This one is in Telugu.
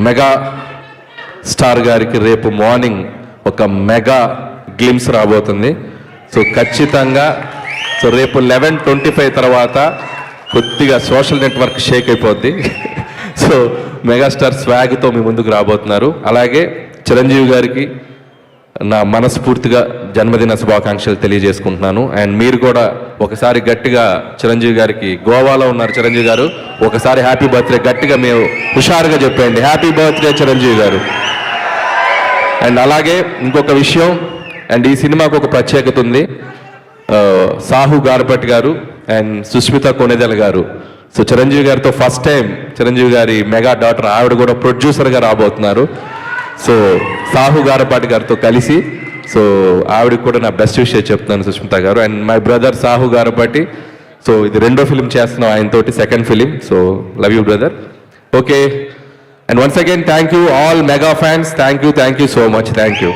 మెగా స్టార్ గారికి రేపు మార్నింగ్ ఒక మెగా గ్లిమ్స్ రాబోతుంది. సో ఖచ్చితంగా సో రేపు 11:25 తర్వాత కొద్దిగా సోషల్ నెట్వర్క్ షేక్ అయిపోద్ది. సో మెగాస్టార్ స్వాగ్తో మీ ముందుకు రాబోతున్నారు. అలాగే చిరంజీవి గారికి నా మనస్ఫూర్తిగా జన్మదిన శుభాకాంక్షలు తెలియజేసుకుంటున్నాను. అండ్ మీరు కూడా ఒకసారి గట్టిగా చిరంజీవి గారికి, గోవాలో ఉన్నారు చిరంజీవి గారు, ఒకసారి హ్యాపీ బర్త్డే గట్టిగా మేము హుషారుగా చెప్పండి, హ్యాపీ బర్త్డే చిరంజీవి గారు. అండ్ అలాగే ఇంకొక విషయం, అండ్ ఈ సినిమాకు ఒక ప్రత్యేకత ఉంది. సాహు గారపట్టి గారు అండ్ సుష్మిత కొణిదెల గారు, సో చిరంజీవి గారితో ఫస్ట్ టైం చిరంజీవి గారి మెగా డాటర్ ఆవిడ కూడా ప్రొడ్యూసర్గా రాబోతున్నారు. సో సాహు గారపాటి గారితో కలిసి, సో ఆవిడకి కూడా నా బెస్ట్ విషయం చెప్తున్నాను సుష్మిత గారు. And my brother Sahu Garapati, so ఇది 2వ ఫిలిం చేస్తున్నాం ఆయనతోటి, 2nd film. So love you brother. Okay, and once again thank you all mega fans, thank you so much, thank you.